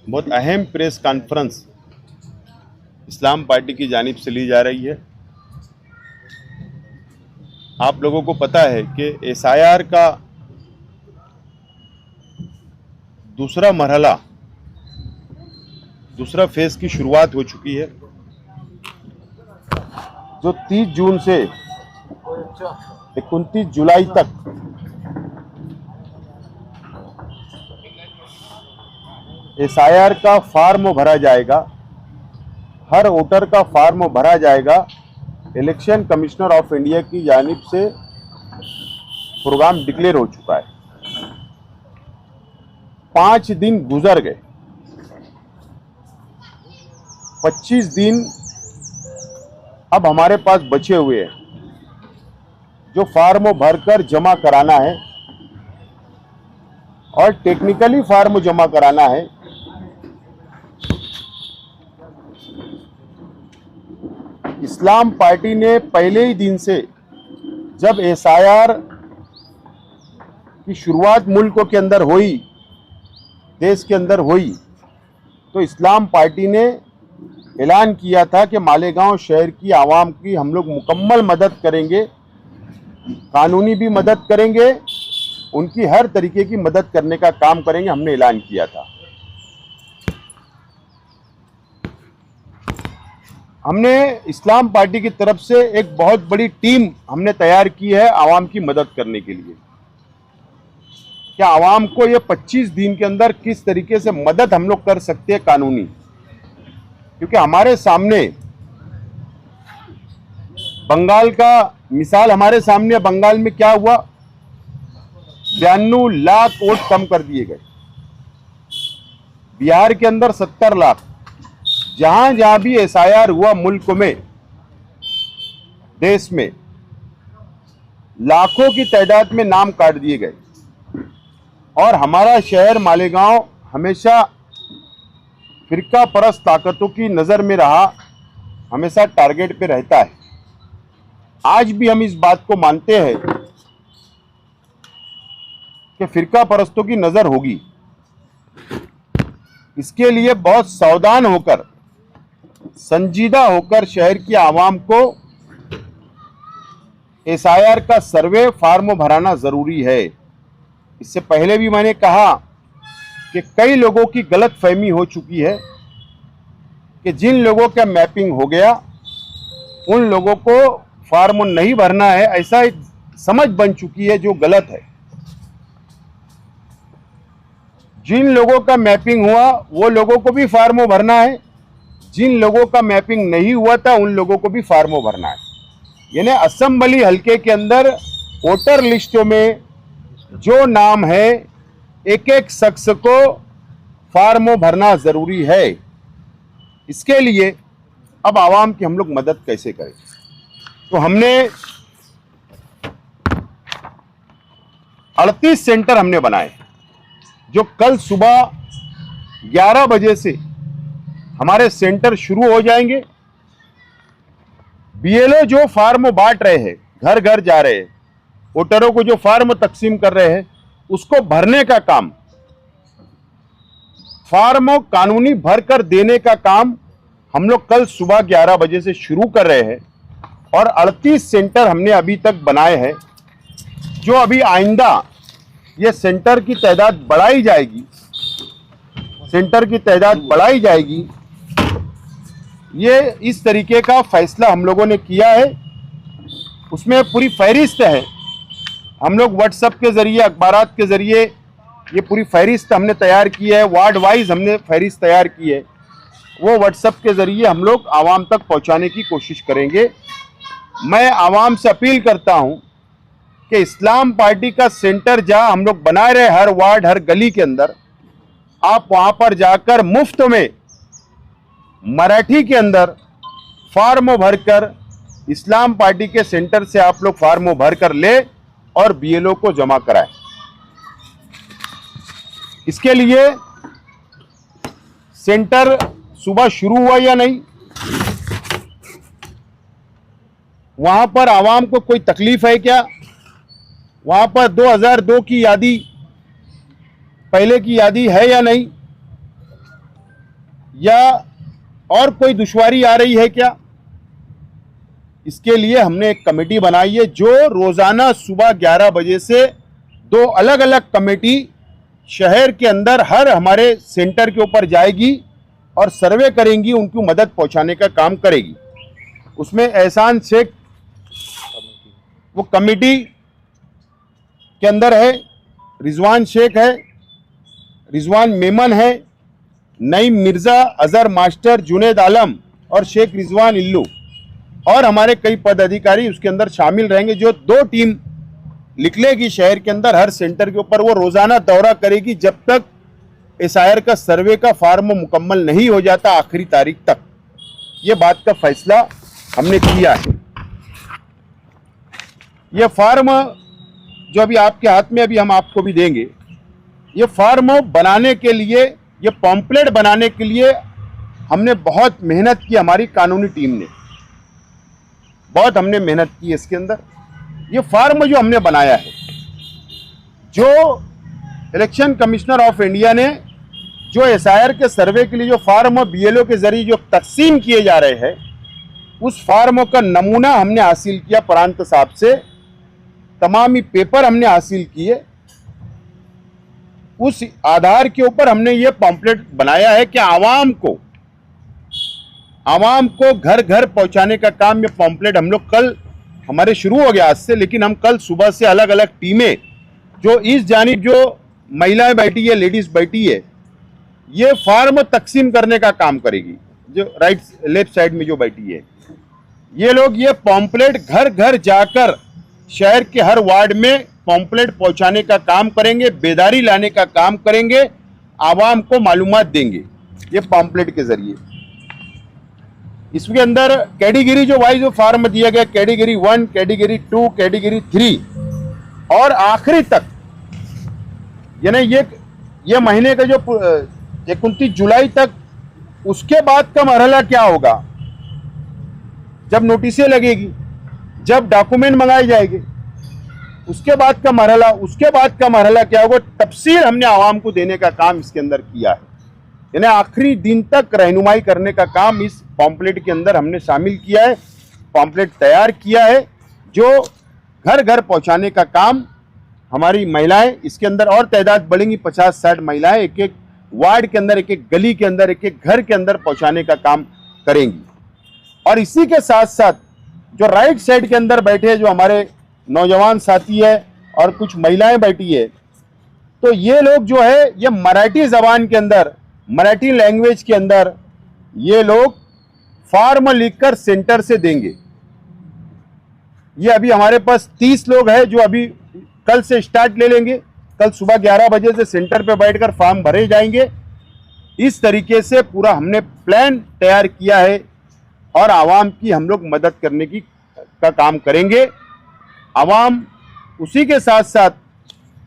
बहुत अहम press conference इस्लाम party की जानिब से ली जा रही है। आप लोगों को पता है कि एसआईआर का दूसरा मरहला, दूसरा फेज की शुरुआत हो चुकी है, जो 30 जून से 29 जुलाई तक एसआईआर का फॉर्म भरा जाएगा। हर वोटर का फॉर्म भरा जाएगा। इलेक्शन कमिश्नर ऑफ इंडिया की जानिब से प्रोग्राम डिक्लेयर हो चुका है। 5 दिन गुजर गए, 25 दिन अब हमारे पास बचे हुए हैं, जो फॉर्म भरकर जमा कराना है और टेक्निकली फॉर्म जमा कराना है। इस्लाम पार्टी ने पहले ही दिन से, जब एसआईआर की शुरुआत मुल्क के अंदर हुई, देश के अंदर हुई, तो इस्लाम पार्टी ने ऐलान किया था कि मालेगांव शहर की आवाम की हम लोग मुकम्मल मदद करेंगे, कानूनी भी मदद करेंगे, उनकी हर तरीके की मदद करने का काम करेंगे। हमने ऐलान किया था। हमने इस्लाम पार्टी की तरफ से एक बहुत बड़ी टीम हमने तैयार की है आवाम की मदद करने के लिए। क्या आवाम को ये 25 दिन के अंदर किस तरीके से मदद हम लोग कर सकते हैं कानूनी, क्योंकि हमारे सामने बंगाल का मिसाल हमारे सामने। बंगाल में क्या हुआ? 92 लाख वोट कम कर दिए गए। बिहार के अंदर 70 लाख। जहां जहां भी एसआईआर हुआ मुल्क में, देश में, लाखों की तादाद में नाम काट दिए गए। और हमारा शहर मालेगांव हमेशा फिरका परस्त ताकतों की नजर में रहा, हमेशा टारगेट पे रहता है। आज भी हम इस बात को मानते हैं कि फिरका परस्तों की नजर होगी। इसके लिए बहुत सावधान होकर, संजीदा होकर शहर की आवाम को एसआईआर का सर्वे फॉर्म भराना जरूरी है। इससे पहले भी मैंने कहा कि कई लोगों की गलत फहमी हो चुकी है कि जिन लोगों का मैपिंग हो गया उन लोगों को फॉर्म नहीं भरना है, ऐसा एक समझ बन चुकी है जो गलत है। जिन लोगों का मैपिंग हुआ वो लोगों को भी फॉर्म भरना है, जिन लोगों का मैपिंग नहीं हुआ था उन लोगों को भी फॉर्म भरना है। यानी असेंबली हलके के अंदर वोटर लिस्टों में जो नाम है, एक एक शख्स को फॉर्म भरना जरूरी है। इसके लिए अब आवाम की हम लोग मदद कैसे करें? तो हमने 38 सेंटर हमने बनाए, जो कल सुबह 11 बजे से हमारे सेंटर शुरू हो जाएंगे। बीएलओ जो फॉर्म बांट रहे हैं, घर घर जा रहे हैं, वोटरों को जो फॉर्म तकसीम कर रहे हैं, उसको भरने का काम, फॉर्म कानूनी भर कर देने का काम हम लोग कल सुबह 11 बजे से शुरू कर रहे हैं। और 38 सेंटर हमने अभी तक बनाए हैं, जो अभी आइंदा ये सेंटर की तादाद बढ़ाई जाएगी, सेंटर की तादाद बढ़ाई जाएगी। ये इस तरीके का फैसला हम लोगों ने किया है। उसमें पूरी फहरिस्त है। हम लोग व्हाट्सएप के जरिए, अखबारात के जरिए ये पूरी फहरिस्त हमने तैयार की है। वार्ड वाइज हमने फहरिस्त तैयार की है। वो व्हाट्सएप के जरिए हम लोग आवाम तक पहुंचाने की कोशिश करेंगे। मैं आवाम से अपील करता हूं कि इस्लाम पार्टी का सेंटर जहां हम लोग बना रहे, हर वार्ड, हर गली के अंदर, आप वहां पर जाकर मुफ्त में मराठी के अंदर फॉर्म भरकर इस्लाम पार्टी के सेंटर से आप लोग फॉर्म भरकर ले और बीएलओ को जमा कराएं। इसके लिए सेंटर सुबह शुरू हुआ या नहीं, वहां पर आवाम को कोई तकलीफ है क्या? वहां पर 2002 की यादी, पहले की यादी है या नहीं? या और कोई दुश्वारी आ रही है क्या, इसके लिए हमने एक कमेटी बनाई है जो रोजाना सुबह 11 बजे से 2 अलग अलग कमेटी शहर के अंदर हर हमारे सेंटर के ऊपर जाएगी और सर्वे करेंगी, उनकी मदद पहुंचाने का काम करेगी। उसमें एहसान शेख वो कमेटी के अंदर है, रिजवान शेख है, रिजवान मेमन है, नईम मिर्जा, अजहर मास्टर, जुनेद आलम और शेख रिजवान इल्लू और हमारे कई पदाधिकारी उसके अंदर शामिल रहेंगे, जो 2 टीम निकलेगी शहर के अंदर हर सेंटर के ऊपर। वो रोजाना दौरा करेगी जब तक एसआईआर का सर्वे का फॉर्म मुकम्मल नहीं हो जाता आखिरी तारीख तक। ये बात का फैसला हमने किया है। ये फॉर्म जो अभी आपके हाथ में, अभी हम आपको भी देंगे, ये फॉर्म बनाने के लिए, ये पॉम्पलेट बनाने के लिए हमने बहुत मेहनत की। हमारी कानूनी टीम ने बहुत हमने मेहनत की इसके अंदर। ये फॉर्म जो हमने बनाया है, जो इलेक्शन कमिश्नर ऑफ इंडिया ने जो एसआईआर के सर्वे के लिए जो फॉर्म बीएलओ के जरिए जो तकसीम किए जा रहे हैं, उस फॉर्म का नमूना हमने हासिल किया प्रांत साहब से। तमाम ही पेपर हमने हासिल किए, उस आधार के ऊपर हमने ये पॉम्पलेट बनाया है कि आवाम को घर घर पहुंचाने का काम। ये पॉम्पलेट हम लोग कल हमारे शुरू हो गया आज से, लेकिन हम कल सुबह से अलग अलग टीमें, जो इस जानिब जो महिलाएं बैठी है, लेडीज बैठी है, ये फॉर्म तकसीम करने का काम करेगी। जो लेफ्ट साइड में जो बैठी है, ये लोग ये पॉम्पलेट घर घर जाकर शहर के हर वार्ड में पॉम्पलेट पहुंचाने का काम करेंगे, बेदारी लाने का काम करेंगे, आवाम को मालूमात देंगे ये पॉम्पलेट के जरिए। इसके अंदर कैटेगरी जो वाइज जो फॉर्म दिया गया, कैटेगरी 1, कैटेगरी 2, कैटेगरी 3 और आखिरी तक, यानी ये महीने का जो 29 जुलाई तक, उसके बाद का मरहला क्या होगा, जब नोटिसें लगेगी, जब डॉक्यूमेंट मंगाए जाएंगे, उसके बाद का मरहला क्या होगा, तफसील हमने आवाम को देने का काम इसके अंदर किया है। यानी आखिरी दिन तक रहनुमाई करने का काम इस पॉम्पलेट के अंदर हमने शामिल किया है। पॉम्पलेट तैयार किया है जो घर घर पहुंचाने का काम हमारी महिलाएं, इसके अंदर और तादाद बढ़ेंगी, 50-60 महिलाएं एक एक वार्ड के अंदर, एक एक गली के अंदर, एक एक घर के अंदर पहुंचाने का काम करेंगी। और इसी के साथ साथ जो राइट साइड के अंदर बैठे जो हमारे नौजवान साथी है और कुछ महिलाएं बैठी है, तो ये लोग जो है ये मराठी जबान के अंदर, मराठी लैंग्वेज के अंदर ये लोग फॉर्म लिखकर सेंटर से देंगे। ये अभी हमारे पास 30 लोग हैं जो अभी कल से स्टार्ट ले लेंगे। कल सुबह 11 बजे से सेंटर पे बैठकर फॉर्म भरे जाएंगे। इस तरीके से पूरा हमने प्लान तैयार किया है और आवाम की हम लोग मदद करने का काम करेंगे। आवाम उसी के साथ साथ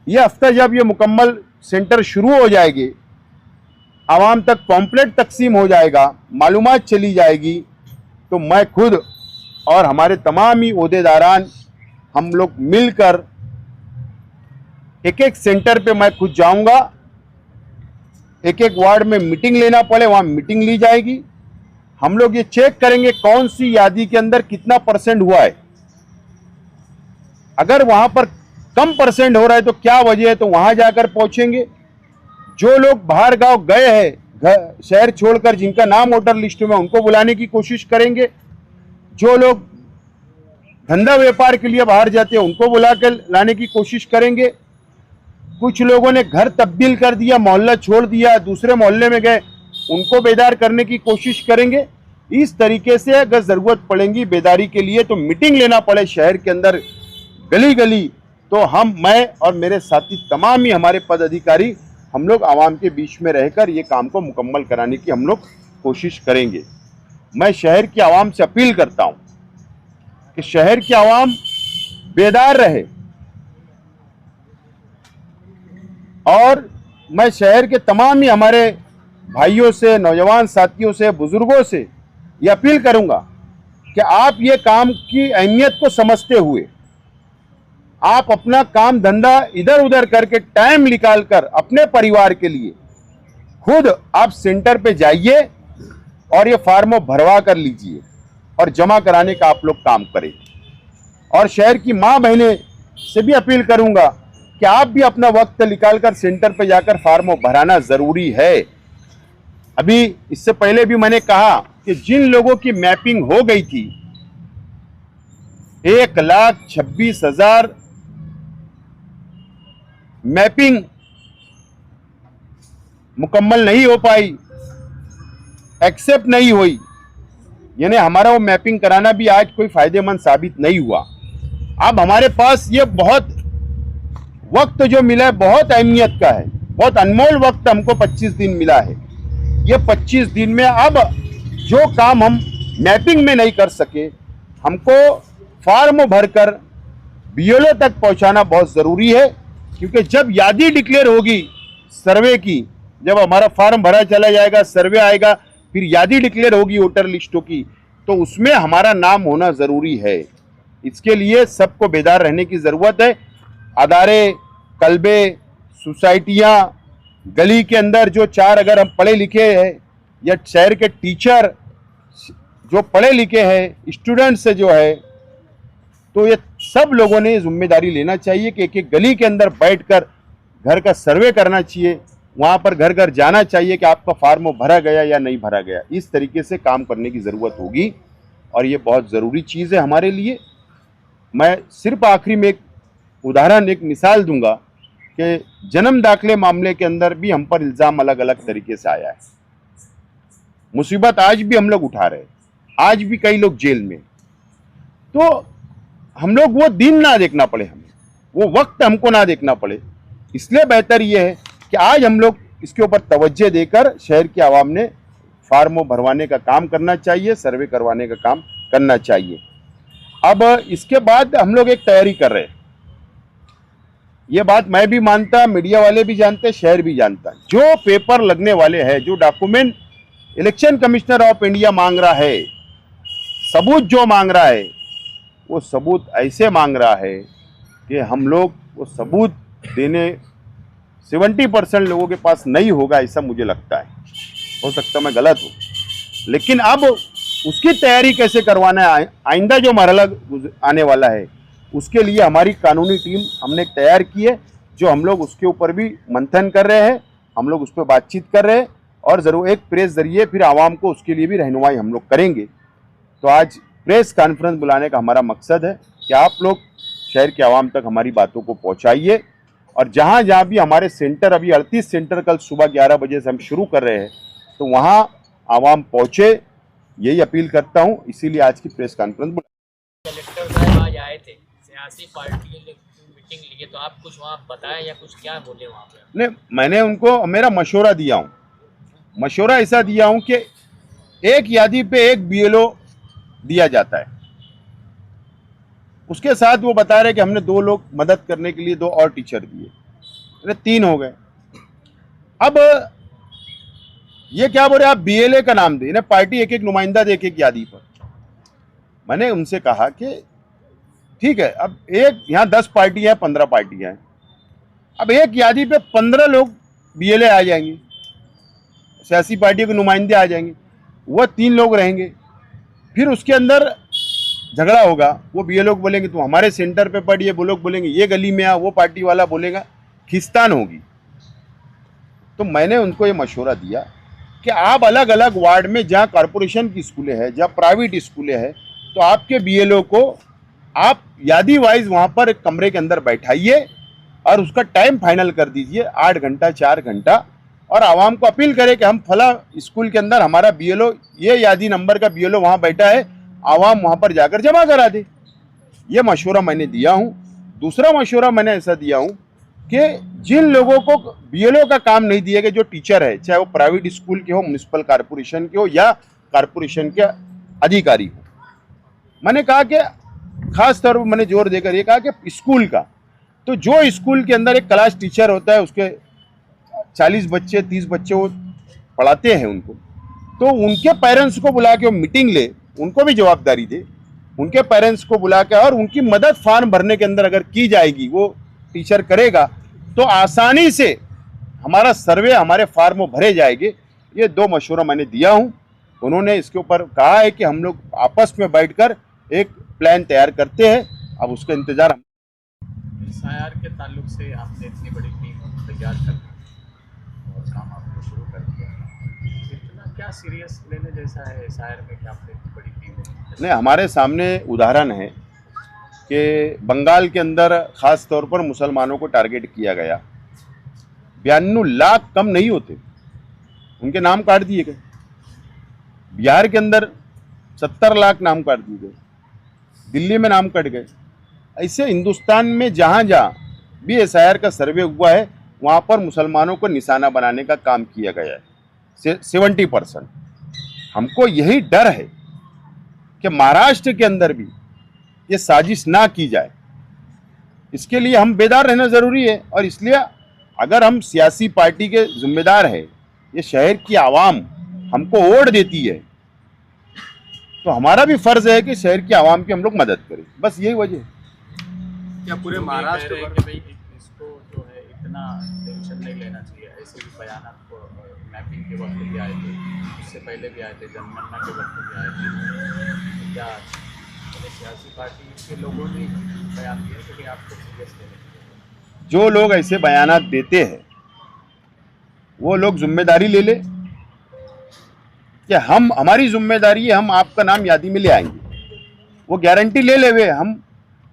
ये हफ्ता जब ये मुकम्मल सेंटर शुरू हो जाएगी, आवाम तक पॉम्पलेट तकसीम हो जाएगा, मालूमात चली जाएगी, तो मैं खुद और हमारे तमाम ही ओहदेदारान हम लोग मिलकर एक एक सेंटर पे मैं खुद जाऊंगा। एक एक वार्ड में मीटिंग लेना पड़े वहां मीटिंग ली जाएगी। हम लोग ये चेक करेंगे कौन सी यादी के अंदर कितना परसेंट हुआ है। अगर वहां पर कम परसेंट हो रहा है तो क्या वजह है, तो वहां जाकर पहुंचेंगे। जो लोग बाहर गांव गए हैं शहर छोड़कर, जिनका नाम वोटर लिस्ट में, उनको बुलाने की कोशिश करेंगे। जो लोग धंधा व्यापार के लिए बाहर जाते हैं उनको बुला कर लाने की कोशिश करेंगे। कुछ लोगों ने घर तब्दील कर दिया, मोहल्ला छोड़ दिया, दूसरे मोहल्ले में गए, उनको बेदार करने की कोशिश करेंगे। इस तरीके से अगर जरूरत पड़ेगी बेदारी के लिए, तो मीटिंग लेना पड़े शहर के अंदर गली गली, तो मैं और मेरे साथी तमाम ही हमारे पदाधिकारी हम लोग आवाम के बीच में रहकर ये काम को मुकम्मल कराने की हम लोग कोशिश करेंगे। मैं शहर की आवाम से अपील करता हूं कि शहर की आवाम बेदार रहे और मैं शहर के तमाम ही हमारे भाइयों से, नौजवान साथियों से, बुजुर्गों से ये अपील करूंगा कि आप ये काम की अहमियत को समझते हुए आप अपना काम धंधा इधर उधर करके टाइम निकालकर अपने परिवार के लिए खुद आप सेंटर पे जाइए और ये फार्म भरवा कर लीजिए और जमा कराने का आप लोग काम करें। और शहर की माँ बहनें से भी अपील करूंगा कि आप भी अपना वक्त निकालकर सेंटर पर जाकर फार्म भराना जरूरी है। अभी इससे पहले भी मैंने कहा कि जिन लोगों की मैपिंग हो गई थी 1,26,000 मैपिंग मुकम्मल नहीं हो पाई, एक्सेप्ट नहीं हुई, यानी हमारा वो मैपिंग कराना भी आज कोई फायदेमंद साबित नहीं हुआ। अब हमारे पास ये बहुत वक्त जो मिला है बहुत अहमियत का है, बहुत अनमोल वक्त हमको 25 दिन मिला है। ये 25 दिन में अब जो काम हम मैपिंग में नहीं कर सके, हमको फार्म भरकर बीएलओ तक पहुंचाना बहुत जरूरी है। क्योंकि जब यादी डिक्लेयर होगी सर्वे की, जब हमारा फार्म भरा चला जाएगा, सर्वे आएगा, फिर यादी डिक्लेयर होगी वोटर लिस्टों की, तो उसमें हमारा नाम होना जरूरी है। इसके लिए सबको बेदार रहने की जरूरत है। अदारे, कल्बे, सोसाइटियां, गली के अंदर जो 4 अगर हम पढ़े लिखे हैं या शहर के टीचर जो पढ़े लिखे हैं, स्टूडेंट्स जो है, तो ये सब लोगों ने जिम्मेदारी लेना चाहिए कि एक एक गली के अंदर बैठकर घर का सर्वे करना चाहिए, वहां पर घर घर जाना चाहिए कि आपका फार्म भरा गया या नहीं भरा गया। इस तरीके से काम करने की ज़रूरत होगी और ये बहुत ज़रूरी चीज़ है हमारे लिए। मैं सिर्फ आखिरी में एक उदाहरण, एक मिसाल दूंगा कि जन्म दाखिले मामले के अंदर भी हम पर इल्ज़ाम अलग अलग तरीके से आया है। मुसीबत आज भी हम लोग उठा रहे हैं, आज भी कई लोग जेल में। तो हम लोग वो दिन ना देखना पड़े, हमें वो वक्त हमको ना देखना पड़े, इसलिए बेहतर ये है कि आज हम लोग इसके ऊपर तवज्जो देकर शहर के आवाम ने फार्म भरवाने का काम करना चाहिए, सर्वे करवाने का काम करना चाहिए। अब इसके बाद हम लोग एक तैयारी कर रहे हैं। ये बात मैं भी मानता, मीडिया वाले भी जानते, शहर भी जानता। जो पेपर लगने वाले हैं, जो document election commissioner of India मांग रहा है, सबूत जो मांग रहा है, वो सबूत ऐसे मांग रहा है कि हम लोग वो सबूत देने 70% लोगों के पास नहीं होगा, ऐसा मुझे लगता है। हो सकता मैं गलत हूँ, लेकिन अब उसकी तैयारी कैसे करवाना है, आइंदा जो मरहला आने वाला है, उसके लिए हमारी कानूनी टीम हमने तैयार की है, जो हम लोग उसके ऊपर भी मंथन कर रहे हैं, हम लोग उस पर बातचीत कर रहे हैं और ज़रूर एक प्रेस जरिए फिर आवाम को उसके लिए भी रहनुमाई हम लोग करेंगे। तो आज प्रेस कॉन्फ्रेंस बुलाने का हमारा मकसद है कि आप लोग शहर के आवाम तक हमारी बातों को पहुंचाइए और जहां जहां भी हमारे सेंटर, अभी 38 सेंटर कल सुबह 11 बजे से हम शुरू कर रहे हैं, तो वहां आवाम पहुंचे, यही अपील करता हूं। इसीलिए आज की प्रेस कॉन्फ्रेंस बुलाई। कलेक्टर साहब आज आए थे, सियासी पार्टियों ने मीटिंग ली है, तो आप कुछ वहाँ बताएं या कुछ क्या बोले वहाँ पे? नहीं, मैंने उनको मेरा मशवरा दिया हूँ, मशवरा ऐसा दिया हूँ कि एक यादी पे एक बीएलओ दिया जाता है। उसके साथ वो बता रहे कि हमने 2 लोग मदद करने के लिए 2 और टीचर दिए, 3 हो गए। अब ये क्या बोल रहे, आप बीएलए का नाम दे, इन्हें पार्टी एक एक नुमाइंदा दे, एक यादी पर। मैंने उनसे कहा कि ठीक है, अब एक यहाँ 10 पार्टियां हैं, 15 पार्टियां हैं, अब एक यादी पे 15 लोग बीएलए आ जाएंगे, सियासी पार्टियों के नुमाइंदे आ जाएंगे, वह 3 लोग रहेंगे। फिर उसके अंदर झगड़ा होगा, वो बीएलओ बोलेंगे तुम हमारे सेंटर पे पढ़िए, वो लोग बोलेंगे ये गली में आ, वो पार्टी वाला बोलेगा, खिस्तान होगी। तो मैंने उनको ये मशवरा दिया कि आप अलग अलग वार्ड में, जहाँ कॉरपोरेशन की स्कूलें हैं, जहाँ प्राइवेट स्कूलें हैं, तो आपके बीएलओ को आप यादी वाइज वहाँ पर एक कमरे के अंदर बैठाइए और उसका टाइम फाइनल कर दीजिए, 8 घंटा 4 घंटा, और आवाम को अपील करें कि हम फला स्कूल के अंदर हमारा बीएलओ, ये यादी नंबर का बीएलओ वहाँ बैठा है, आवाम वहाँ पर जाकर जमा करा दे। ये मशवरा मैंने दिया हूँ। दूसरा मशवरा मैंने ऐसा दिया हूँ कि जिन लोगों को बीएलओ का काम नहीं दिया गया, जो टीचर है, चाहे वो प्राइवेट स्कूल के हो, म्यूनिसिपल कॉरपोरेशन के हो या कॉरपोरेशन के अधिकारी हो, मैंने कहा कि खास तौर पर मैंने जोर देकर ये कहा कि स्कूल का, तो जो स्कूल के अंदर एक क्लास टीचर होता है, उसके 40 बच्चे 30 बच्चे वो पढ़ाते हैं उनको, तो उनके पेरेंट्स को बुला के वो मीटिंग ले, उनको भी जवाबदारी दे, उनके पेरेंट्स को बुला के, और उनकी मदद फार्म भरने के अंदर अगर की जाएगी, वो टीचर करेगा, तो आसानी से हमारा सर्वे, हमारे फार्म भरे जाएंगे। ये 2 मशवरा मैंने दिया हूँ उन्होंने इसके ऊपर कहा है कि हम लोग आपस में बैठकर एक प्लान तैयार करते हैं। अब उसका इंतजार एसआईआर के ताल्लुक से आपने इतनी बड़ी टीम तैयार कर दी और काम आपने शुरू कर दिया, इतना क्या सीरियस लेने जैसा है एसआईआर में कि आपने इतनी बड़ी टीम है? नहीं, हमारे सामने उदाहरण है कि बंगाल के अंदर खास तौर पर मुसलमानों को टारगेट किया गया। 92 लाख कम नहीं होते, उनके नाम काट दिए गए। बिहार के अंदर 70 लाख नाम काट दिए गए, दिल्ली में नाम कट गए। ऐसे हिंदुस्तान में जहाँ जहाँ भी एसआईआर का सर्वे हुआ है वहाँ पर मुसलमानों को निशाना बनाने का काम किया गया है 70%। हमको यही डर है कि महाराष्ट्र के अंदर भी ये साजिश ना की जाए, इसके लिए हम बेदार रहना ज़रूरी है। और इसलिए अगर हम सियासी पार्टी के जिम्मेदार हैं, ये शहर की आवाम हमको वोट देती है, तो हमारा भी फर्ज है कि शहर की आवाम की हम लोग मदद करें। बस यही वजह है। क्या पूरे महाराष्ट्र में कि भाई इसको जो है इतना टेंशन नहीं लेना चाहिए? ऐसे भी बयान आपको मैपिंग के वक्त भी आए थे, उससे पहले भी आए थे, जनगणना के वक्त भी आए थे। क्या सियासी पार्टी के लोगों ने बयान दिए कि आपको सीरियस लेने चाहिए? जो लोग ऐसे बयानात देते हैं वो लोग जिम्मेदारी ले ले कि हमारी जिम्मेदारी है, हम आपका नाम यादी में ले आएंगे। वो गारंटी ले लेवे, हम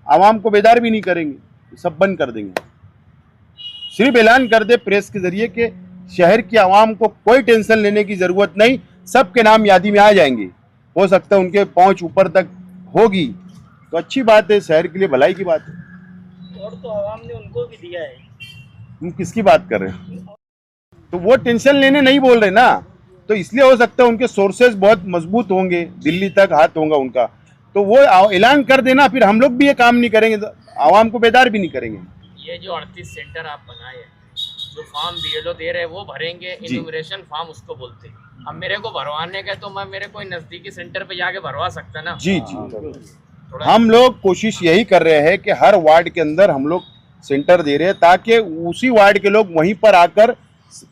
आवाम को बेदार भी नहीं करेंगे, सब बंद कर देंगे। सिर्फ ऐलान कर दे प्रेस के जरिए कि शहर की आवाम को कोई टेंशन लेने की जरूरत नहीं, सबके नाम यादी में आ जाएंगे। हो सकता है उनके पहुंच ऊपर तक होगी तो अच्छी बात है, शहर के लिए भलाई की बात है। और तो आवाम ने उनको भी दिया है। तुम किसकी बात कर रहे हो? तो वो टेंशन लेने नहीं बोल रहे ना, तो इसलिए हो सकता है उनके सोर्सेज बहुत मजबूत होंगे, दिल्ली तक हाथ होगा उनका, तो वो ऐलान कर देना, फिर हम लोग भी ये काम नहीं करेंगे तो आवाम को बेदार भी नहीं करेंगे। ये जो 38 सेंटर आप बनाए हैं, जो फॉर्म बीएलओ दे रहे हैं वो भरेंगे, इन्यूमरेशन फॉर्म उसको बोलते हैं। अब मेरे को भरवाने का तो मैं मेरे कोई नजदीकी सेंटर पे जाके भरवा सकता ना। जी हम लोग कोशिश यही कर रहे हैं कि हर वार्ड के अंदर हम लोग सेंटर दे रहे हैं, ताकि उसी वार्ड के लोग वहीं पर आकर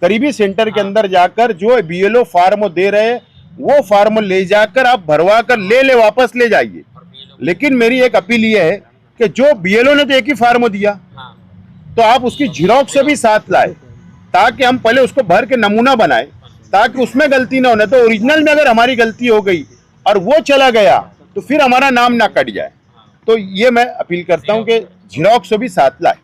करीबी सेंटर के अंदर जाकर जो बीएलओ फार्म दे रहे हैं वो फार्म ले जाकर आप भरवा कर ले वापस ले जाइए। लेकिन मेरी एक अपील ये है कि जो बीएलओ ने तो एक ही फार्म दिया, तो आप उसकी झिरोक्स भी साथ लाए, ताकि हम पहले उसको भर के नमूना बनाए, ताकि उसमें गलती ना होने। तो ओरिजिनल में अगर हमारी गलती हो गई और वो चला गया तो फिर हमारा नाम ना कट जाए। तो ये मैं अपील करता हूँ कि झिरोक्स भी साथ लाए।